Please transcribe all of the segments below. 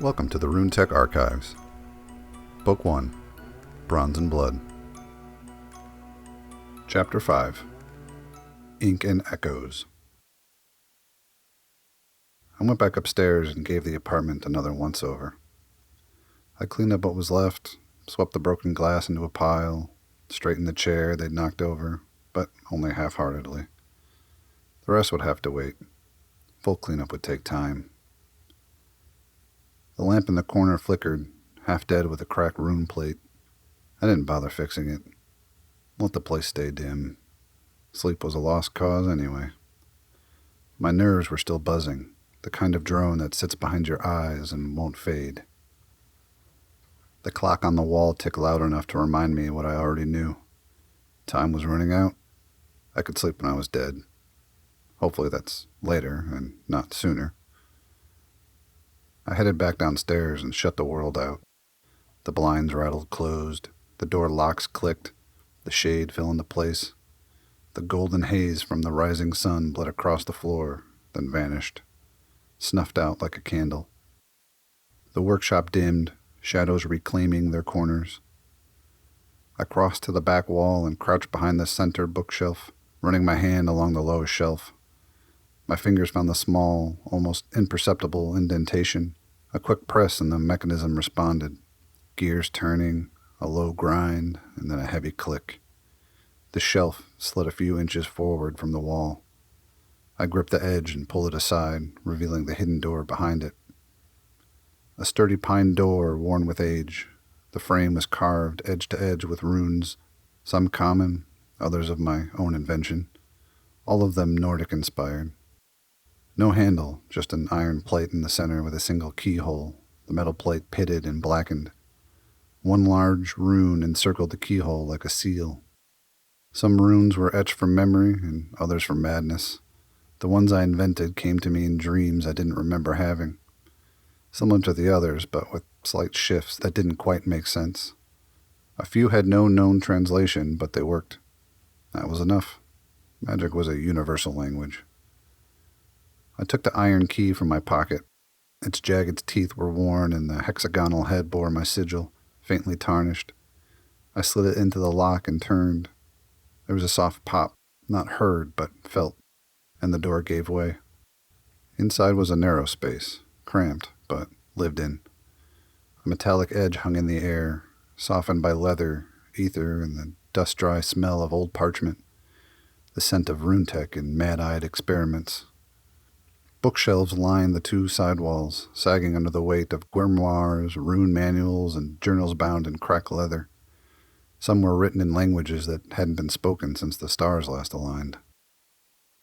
Welcome to the Runetech Archives. Book 1, Bronze and Blood. Chapter 5, Ink and Echoes. I went back upstairs and gave the apartment another once-over. I cleaned up what was left, swept the broken glass into a pile, straightened the chair they'd knocked over, but only half-heartedly. The rest would have to wait. Full cleanup would take time. The lamp in the corner flickered, half dead with a cracked rune plate. I didn't bother fixing it. Let the place stay dim. Sleep was a lost cause anyway. My nerves were still buzzing, the kind of drone that sits behind your eyes and won't fade. The clock on the wall ticked loud enough to remind me what I already knew. Time was running out. I could sleep when I was dead. Hopefully that's later and not sooner. I headed back downstairs and shut the world out. The blinds rattled closed, the door locks clicked, the shade fell into place. The golden haze from the rising sun bled across the floor, then vanished, snuffed out like a candle. The workshop dimmed, shadows reclaiming their corners. I crossed to the back wall and crouched behind the center bookshelf, running my hand along the lowest shelf. My fingers found the small, almost imperceptible indentation. A quick press and the mechanism responded. Gears turning, a low grind, and then a heavy click. The shelf slid a few inches forward from the wall. I gripped the edge and pulled it aside, revealing the hidden door behind it. A sturdy pine door worn with age. The frame was carved edge to edge with runes, some common, others of my own invention, all of them Nordic-inspired. No handle, just an iron plate in the center with a single keyhole, the metal plate pitted and blackened. One large rune encircled the keyhole like a seal. Some runes were etched from memory and others from madness. The ones I invented came to me in dreams I didn't remember having. Similar to the others, but with slight shifts that didn't quite make sense. A few had no known translation, but they worked. That was enough. Magic was a universal language. I took the iron key from my pocket. Its jagged teeth were worn and the hexagonal head bore my sigil, faintly tarnished. I slid it into the lock and turned. There was a soft pop, not heard but felt, and the door gave way. Inside was a narrow space, cramped, but lived in. A metallic edge hung in the air, softened by leather, ether, and the dust-dry smell of old parchment, the scent of Runetech in mad-eyed experiments. Bookshelves lined the two side walls, sagging under the weight of grimoires, rune manuals, and journals bound in cracked leather. Some were written in languages that hadn't been spoken since the stars last aligned.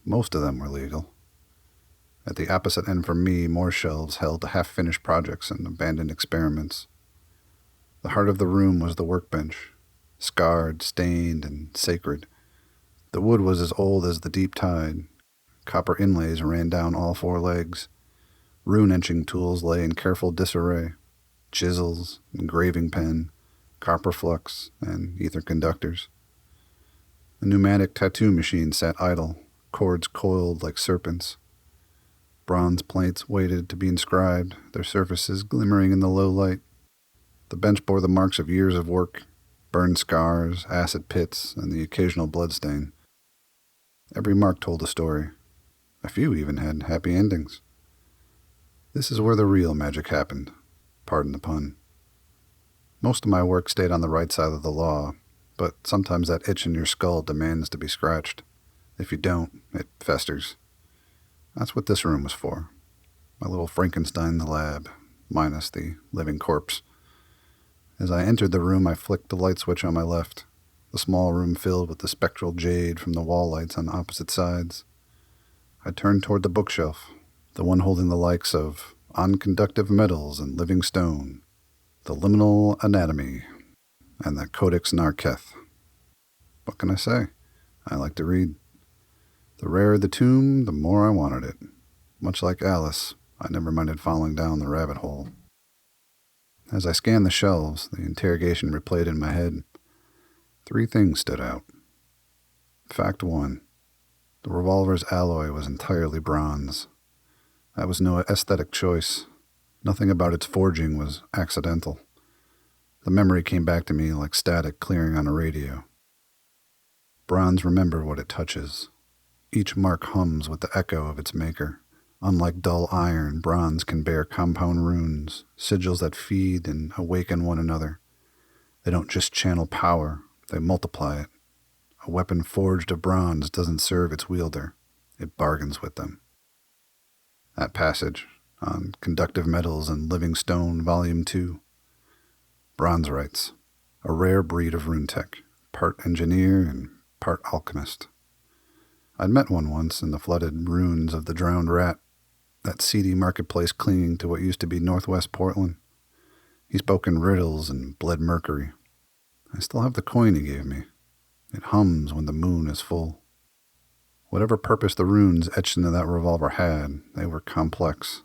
Most of them were legal. At the opposite end from me, more shelves held half-finished projects and abandoned experiments. The heart of the room was the workbench, scarred, stained, and sacred. The wood was as old as the deep tide. Copper inlays ran down all four legs. Rune-etching tools lay in careful disarray. Chisels, engraving pen, copper flux, and ether conductors. A pneumatic tattoo machine sat idle, cords coiled like serpents. Bronze plates waited to be inscribed, their surfaces glimmering in the low light. The bench bore the marks of years of work, burned scars, acid pits, and the occasional bloodstain. Every mark told a story. A few even had happy endings. This is where the real magic happened. Pardon the pun. Most of my work stayed on the right side of the law, but sometimes that itch in your skull demands to be scratched. If you don't, it festers. That's what this room was for. My little Frankenstein the lab, minus the living corpse. As I entered the room, I flicked the light switch on my left, the small room filled with the spectral jade from the wall lights on opposite sides. I turned toward the bookshelf, the one holding the likes of On-Conductive Metals and Living Stone, the Liminal Anatomy, and the Codex Narketh. What can I say? I like to read. The rarer the tomb, the more I wanted it. Much like Alice, I never minded falling down the rabbit hole. As I scanned the shelves, the interrogation replayed in my head. 3 things stood out. Fact 1. The revolver's alloy was entirely bronze. That was no aesthetic choice. Nothing about its forging was accidental. The memory came back to me like static clearing on a radio. Bronze remember what it touches. Each mark hums with the echo of its maker. Unlike dull iron, bronze can bear compound runes, sigils that feed and awaken one another. They don't just channel power, they multiply it. A weapon forged of bronze doesn't serve its wielder, it bargains with them. That passage, on Conductive Metals and Living Stone, Volume 2. Bronze writes, a rare breed of Runetech, part engineer and part alchemist. I'd met one once in the flooded ruins of the Drowned Rat, that seedy marketplace clinging to what used to be northwest Portland. He spoke in riddles and bled mercury. I still have the coin he gave me. It hums when the moon is full. Whatever purpose the runes etched into that revolver had, they were complex.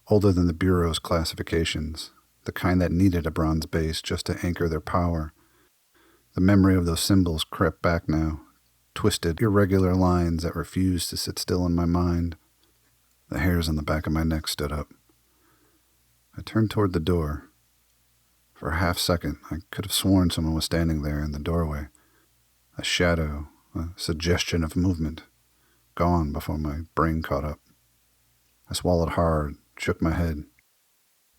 Older than the Bureau's classifications, the kind that needed a bronze base just to anchor their power. The memory of those symbols crept back now, twisted, irregular lines that refused to sit still in my mind. The hairs on the back of my neck stood up. I turned toward the door. For a half second, I could have sworn someone was standing there in the doorway. A shadow, a suggestion of movement, gone before my brain caught up. I swallowed hard, shook my head.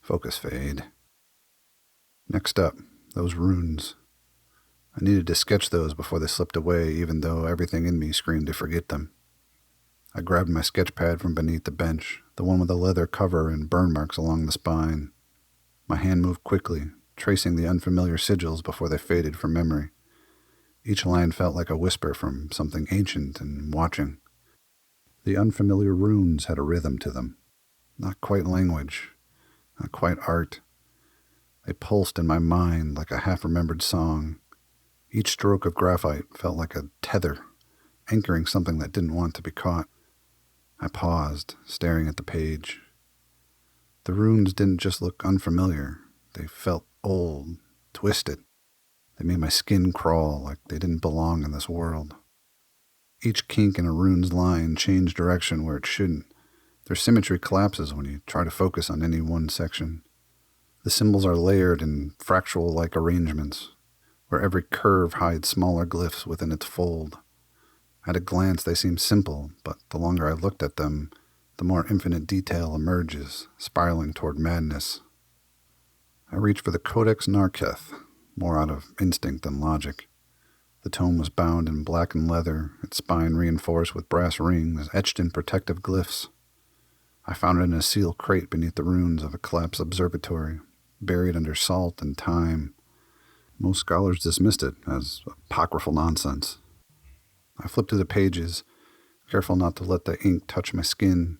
Focus fade. Next up, those runes. I needed to sketch those before they slipped away, even though everything in me screamed to forget them. I grabbed my sketch pad from beneath the bench, the one with the leather cover and burn marks along the spine. My hand moved quickly, tracing the unfamiliar sigils before they faded from memory. Each line felt like a whisper from something ancient and watching. The unfamiliar runes had a rhythm to them. Not quite language, not quite art. They pulsed in my mind like a half-remembered song. Each stroke of graphite felt like a tether, anchoring something that didn't want to be caught. I paused, staring at the page. The runes didn't just look unfamiliar. They felt old, twisted. They made my skin crawl like they didn't belong in this world. Each kink in a rune's line changed direction where it shouldn't. Their symmetry collapses when you try to focus on any one section. The symbols are layered in fractal-like arrangements, where every curve hides smaller glyphs within its fold. At a glance, they seem simple, but the longer I looked at them, the more infinite detail emerges, spiraling toward madness. I reached for the Codex Narketh, more out of instinct than logic. The tome was bound in blackened leather, its spine reinforced with brass rings etched in protective glyphs. I found it in a sealed crate beneath the ruins of a collapsed observatory, buried under salt and time. Most scholars dismissed it as apocryphal nonsense. I flipped through the pages, careful not to let the ink touch my skin.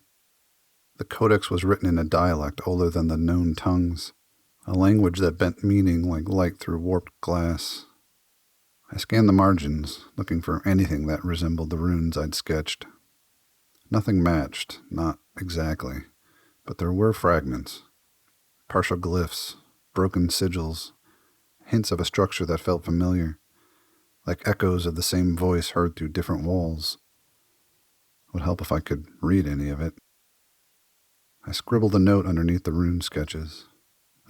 The codex was written in a dialect older than the known tongues, a language that bent meaning like light through warped glass. I scanned the margins, looking for anything that resembled the runes I'd sketched. Nothing matched, not exactly, but there were fragments. Partial glyphs, broken sigils, hints of a structure that felt familiar, like echoes of the same voice heard through different walls. It would help if I could read any of it. I scribbled a note underneath the rune sketches.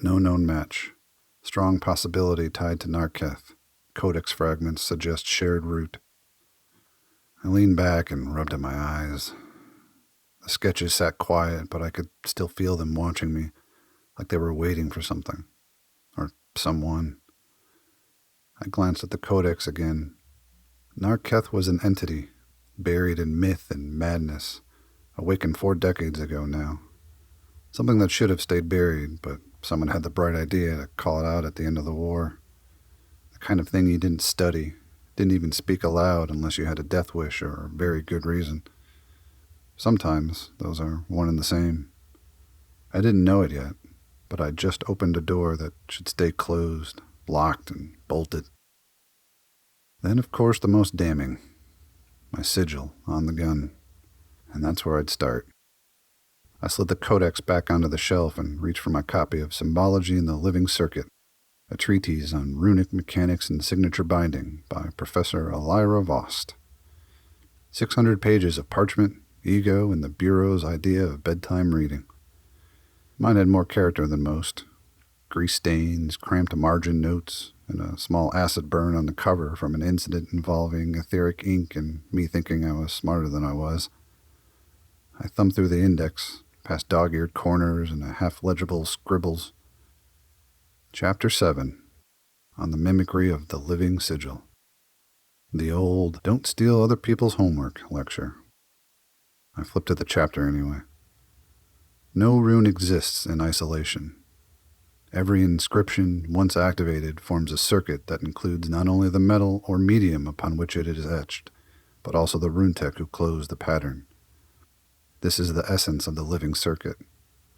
No known match. Strong possibility tied to Narketh. Codex fragments suggest shared root. I leaned back and rubbed at my eyes. The sketches sat quiet, but I could still feel them watching me, like they were waiting for something. Or someone. I glanced at the codex again. Narketh was an entity, buried in myth and madness, awakened 4 decades ago now. Something that should have stayed buried, but someone had the bright idea to call it out at the end of the war. The kind of thing you didn't study, didn't even speak aloud unless you had a death wish or a very good reason. Sometimes those are one and the same. I didn't know it yet, but I'd just opened a door that should stay closed, locked and bolted. Then, of course, the most damning. My sigil on the gun. And that's where I'd start. I slid the codex back onto the shelf and reached for my copy of Symbology in the Living Circuit, a treatise on runic mechanics and signature binding by Professor Elira Vost. 600 pages of parchment, ego, and the Bureau's idea of bedtime reading. Mine had more character than most. Grease stains, cramped margin notes, and a small acid burn on the cover from an incident involving etheric ink and me thinking I was smarter than I was. I thumbed through the index, past dog-eared corners and half-legible scribbles. Chapter 7, on the mimicry of the living sigil. The old "don't steal other people's homework" lecture. I flipped to the chapter anyway. No rune exists in isolation. Every inscription, once activated, forms a circuit that includes not only the metal or medium upon which it is etched, but also the runetech who close the pattern. This is the essence of the living circuit,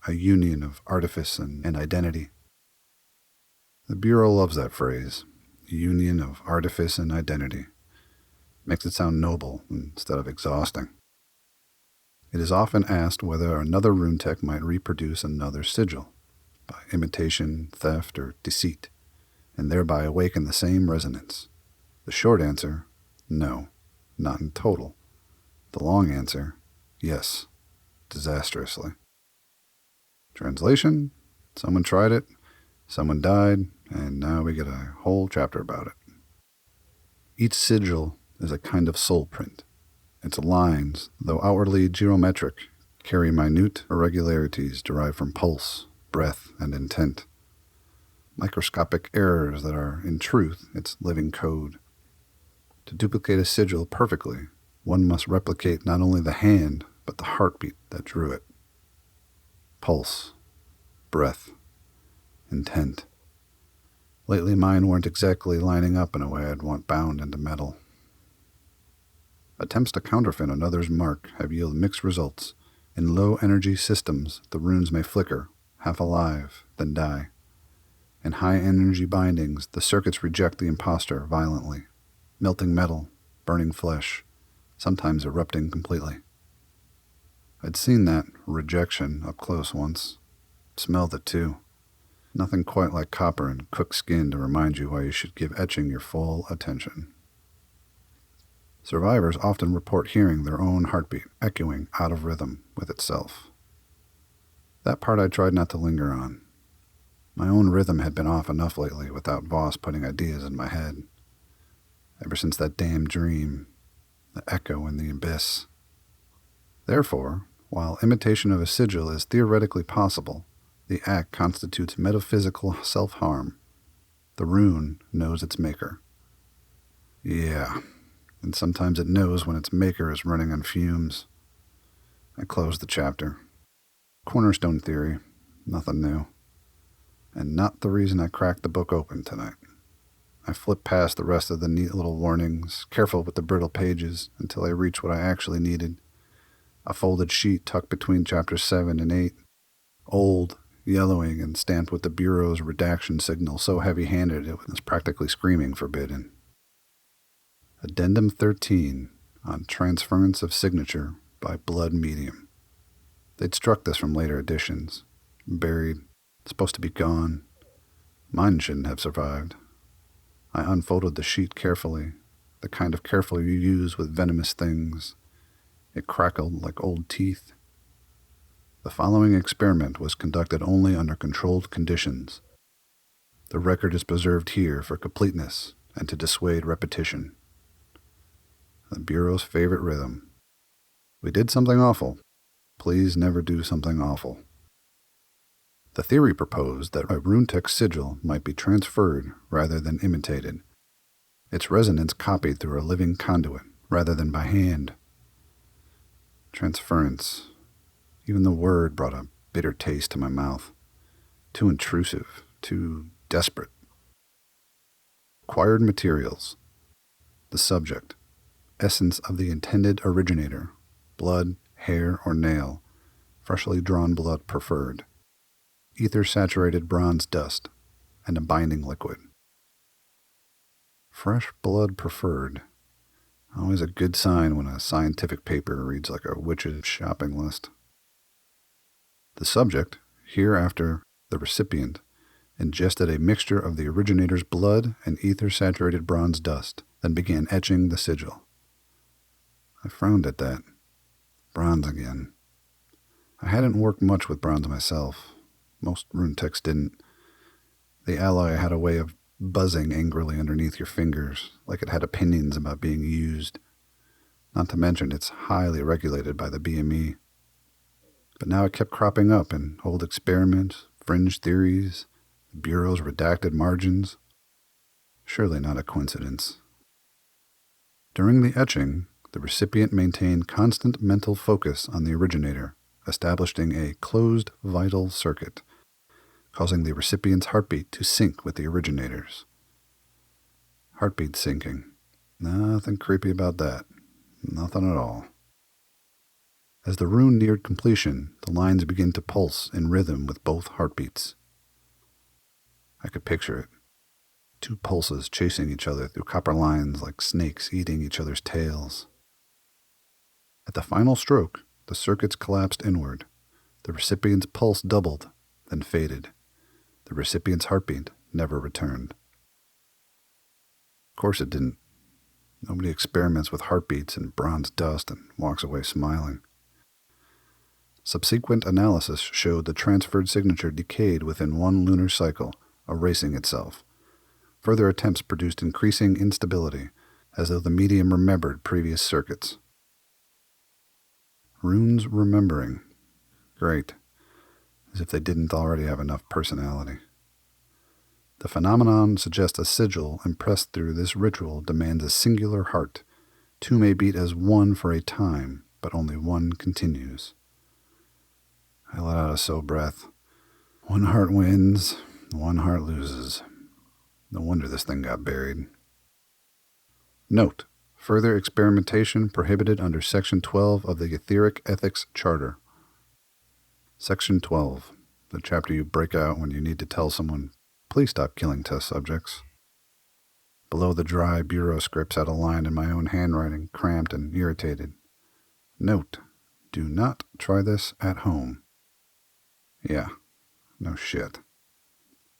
a union of artifice and identity. The Bureau loves that phrase, union of artifice and identity. Makes it sound noble instead of exhausting. It is often asked whether another runetech might reproduce another sigil, by imitation, theft, or deceit, and thereby awaken the same resonance. The short answer, no, not in total. The long answer, yes, disastrously. Translation, someone tried it, someone died, and now we get a whole chapter about it. Each sigil is a kind of soul print. Its lines, though outwardly geometric, carry minute irregularities derived from pulse, breath, and intent. Microscopic errors that are, in truth, its living code. To duplicate a sigil perfectly, one must replicate not only the hand, but the heartbeat that drew it. Pulse, breath, intent. Lately mine weren't exactly lining up in a way I'd want bound into metal. Attempts to counterfeit another's mark have yielded mixed results. In low-energy systems, the runes may flicker, half alive, then die. In high-energy bindings, the circuits reject the imposter violently, melting metal, burning flesh, sometimes erupting completely. I'd seen that rejection up close once. Smelled it too. Nothing quite like copper and cooked skin to remind you why you should give etching your full attention. Survivors often report hearing their own heartbeat echoing out of rhythm with itself. That part I tried not to linger on. My own rhythm had been off enough lately without Voss putting ideas in my head. Ever since that damn dream, the echo in the abyss. Therefore, while imitation of a sigil is theoretically possible, the act constitutes metaphysical self-harm. The rune knows its maker. Yeah, and sometimes it knows when its maker is running on fumes. I closed the chapter. Cornerstone theory, nothing new. And not the reason I cracked the book open tonight. I flipped past the rest of the neat little warnings, careful with the brittle pages, until I reached what I actually needed. A folded sheet tucked between chapters 7 and 8. Old, yellowing, and stamped with the Bureau's redaction signal so heavy-handed it was practically screaming forbidden. Addendum 13 on transference of signature by blood medium. They'd struck this from later editions. Buried. Supposed to be gone. Mine shouldn't have survived. I unfolded the sheet carefully, the kind of careful you use with venomous things. It crackled like old teeth. The following experiment was conducted only under controlled conditions. The record is preserved here for completeness and to dissuade repetition. The Bureau's favorite rhythm. We did something awful. Please never do something awful. The theory proposed that a runetech sigil might be transferred rather than imitated, its resonance copied through a living conduit rather than by hand. Transference. Even the word brought a bitter taste to my mouth. Too intrusive, too desperate. Acquired materials. The subject. Essence of the intended originator. Blood, hair, or nail. Freshly drawn blood preferred. Ether-saturated bronze dust, and a binding liquid. Fresh blood preferred. Always a good sign when a scientific paper reads like a witch's shopping list. The subject, hereafter the recipient, ingested a mixture of the originator's blood and ether-saturated bronze dust, then began etching the sigil. I frowned at that. Bronze again. I hadn't worked much with bronze myself. Most runetechs didn't. The alloy had a way of buzzing angrily underneath your fingers, like it had opinions about being used. Not to mention it's highly regulated by the BME. But now it kept cropping up in old experiments, fringe theories, the Bureau's redacted margins. Surely not a coincidence. During the etching, the recipient maintained constant mental focus on the originator, establishing a closed vital circuit, causing the recipient's heartbeat to sync with the originator's. Heartbeat syncing. Nothing creepy about that. Nothing at all. As the rune neared completion, the lines began to pulse in rhythm with both heartbeats. I could picture it. 2 pulses chasing each other through copper lines like snakes eating each other's tails. At the final stroke, the circuits collapsed inward. The recipient's pulse doubled, then faded. The recipient's heartbeat never returned. Of course it didn't. Nobody experiments with heartbeats in bronze dust and walks away smiling. Subsequent analysis showed the transferred signature decayed within 1 lunar cycle, erasing itself. Further attempts produced increasing instability, as though the medium remembered previous circuits. Runes remembering. Great. As if they didn't already have enough personality. The phenomenon suggests a sigil impressed through this ritual demands a singular heart. 2 may beat as 1 for a time, but only 1 continues. I let out a slow breath. 1 heart wins, 1 heart loses. No wonder this thing got buried. Note: further experimentation prohibited under Section 12 of the Etheric Ethics Charter. Section 12, the chapter you break out when you need to tell someone, please stop killing test subjects. Below the dry bureau scripts had a line in my own handwriting, cramped and irritated. Note: do not try this at home. Yeah, no shit.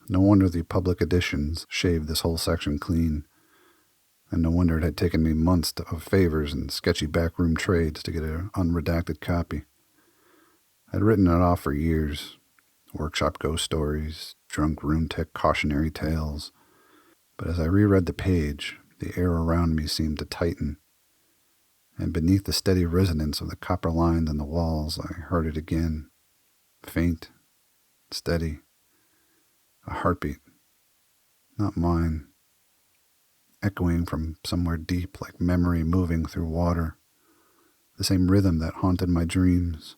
No wonder the public editions shaved this whole section clean. And no wonder it had taken me months of favors and sketchy backroom trades to get an unredacted copy. I'd written it off for years. Workshop ghost stories, drunk Runetech cautionary tales. But as I reread the page, the air around me seemed to tighten. And beneath the steady resonance of the copper lines on the walls, I heard it again. Faint, steady. A heartbeat. Not mine. Echoing from somewhere deep like memory moving through water. The same rhythm that haunted my dreams.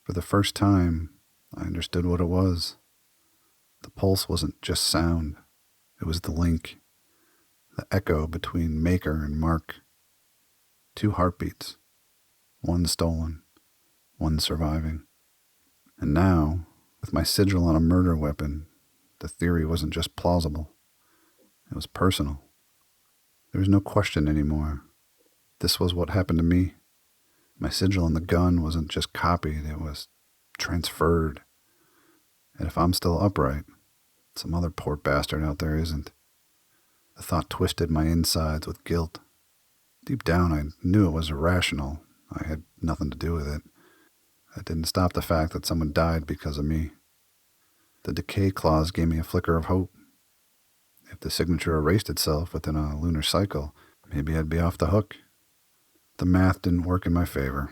For the first time, I understood what it was. The pulse wasn't just sound. It was the link. The echo between maker and mark. 2 heartbeats. 1 stolen. 1 surviving. And now, with my sigil on a murder weapon, the theory wasn't just plausible. It was personal. There was no question anymore. This was what happened to me. My sigil on the gun wasn't just copied, it was transferred. And if I'm still upright, some other poor bastard out there isn't. The thought twisted my insides with guilt. Deep down, I knew it was irrational. I had nothing to do with it. That didn't stop the fact that someone died because of me. The decay clause gave me a flicker of hope. If the signature erased itself within a lunar cycle, maybe I'd be off the hook. The math didn't work in my favor.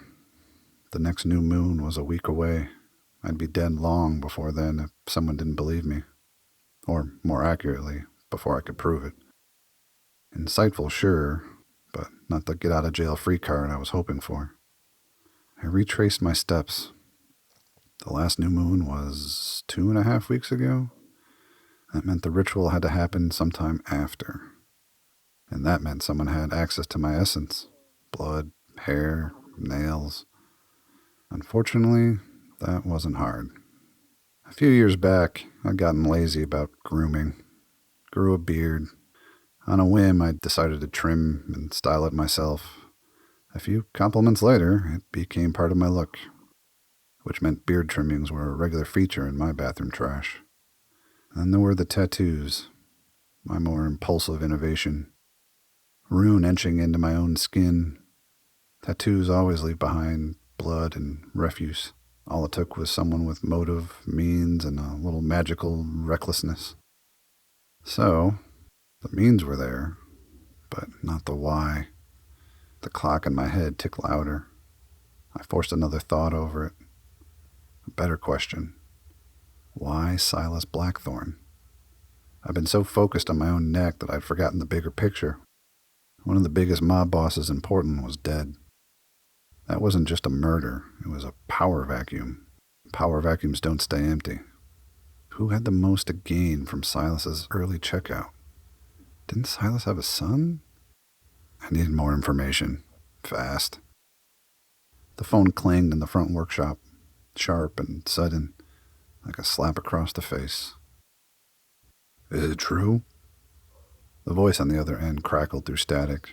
The next new moon was a week away. I'd be dead long before then if someone didn't believe me. Or, more accurately, before I could prove it. Insightful, sure, but not the get-out-of-jail-free card I was hoping for. I retraced my steps. The last new moon was 2.5 weeks ago. That meant the ritual had to happen sometime after. And that meant someone had access to my essence. Blood, hair, nails. Unfortunately, that wasn't hard. A few years back, I'd gotten lazy about grooming. Grew a beard. On a whim, I decided to trim and style it myself. A few compliments later, it became part of my look, which meant beard trimmings were a regular feature in my bathroom trash. Then there were the tattoos, my more impulsive innovation. Rune etching into my own skin. Tattoos always leave behind blood and refuse. All it took was someone with motive, means, and a little magical recklessness. So, the means were there, but not the why. The clock in my head ticked louder. I forced another thought over it. A better question. Why Silas Blackthorne? I've been so focused on my own neck that I'd forgotten the bigger picture. One of the biggest mob bosses in Portland was dead. That wasn't just a murder, it was a power vacuum. Power vacuums don't stay empty. Who had the most to gain from Silas's early checkout? Didn't Silas have a son? I needed more information. Fast. The phone clanged in the front workshop, sharp and sudden, like a slap across the face. Is it true? The voice on the other end crackled through static.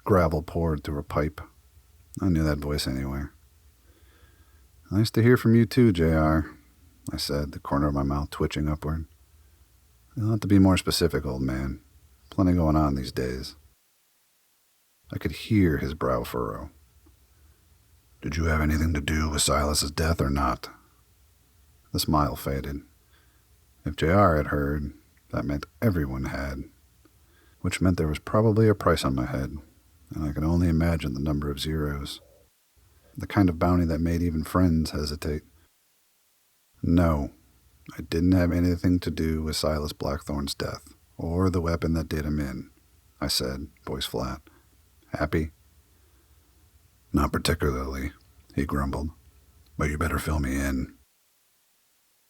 Gravel poured through a pipe. I knew that voice anywhere. Nice to hear from you too, JR, I said, the corner of my mouth twitching upward. You'll have to be more specific, old man. Plenty going on these days. I could hear his brow furrow. Did you have anything to do with Silas's death or not? The smile faded. If JR had heard, that meant everyone had, which meant there was probably a price on my head, and I could only imagine the number of zeros. The kind of bounty that made even friends hesitate. No, I didn't have anything to do with Silas Blackthorne's death, or the weapon that did him in, I said, voice flat. Happy? Not particularly, he grumbled, but you better fill me in.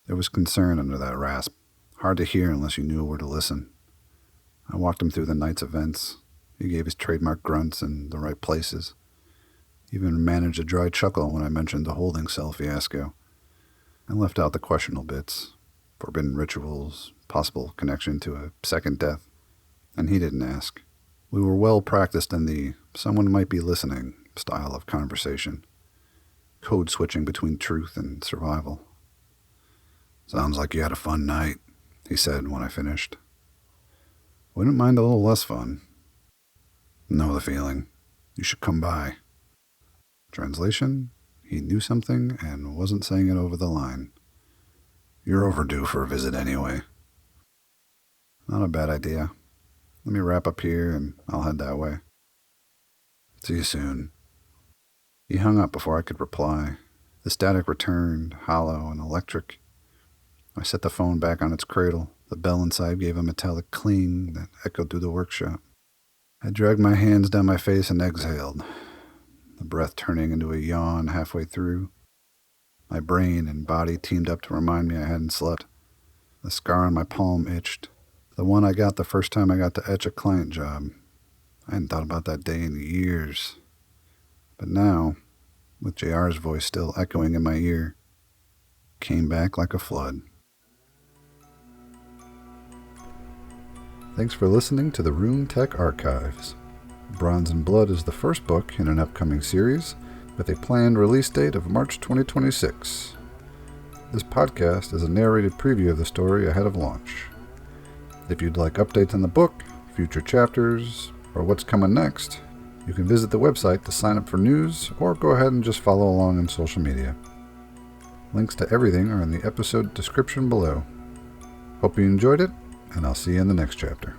There was concern under that rasp, hard to hear unless you knew where to listen. I walked him through the night's events. He gave his trademark grunts in the right places. Even managed a dry chuckle when I mentioned the holding cell fiasco. I left out the questionable bits, forbidden rituals, possible connection to a second death, and he didn't ask. We were well practiced in the someone might be listening style of conversation, code switching between truth and survival. Sounds like you had a fun night, he said when I finished. Wouldn't mind a little less fun. Know the feeling. You should come by. Translation, he knew something and wasn't saying it over the line. You're overdue for a visit anyway. Not a bad idea. Let me wrap up here and I'll head that way. See you soon. He hung up before I could reply. The static returned, hollow and electric. I set the phone back on its cradle. The bell inside gave a metallic cling that echoed through the workshop. I dragged my hands down my face and exhaled, the breath turning into a yawn halfway through. My brain and body teamed up to remind me I hadn't slept. The scar on my palm itched, the one I got the first time I got to etch a client job. I hadn't thought about that day in years. But now, with JR's voice still echoing in my ear, came back like a flood. Thanks for listening to the Runetech Archives. Bronze and Blood is the first book in an upcoming series, with a planned release date of March 2026. This podcast is a narrated preview of the story ahead of launch. If you'd like updates on the book, future chapters, or what's coming next, you can visit the website to sign up for news, or go ahead and just follow along on social media. Links to everything are in the episode description below. Hope you enjoyed it, and I'll see you in the next chapter.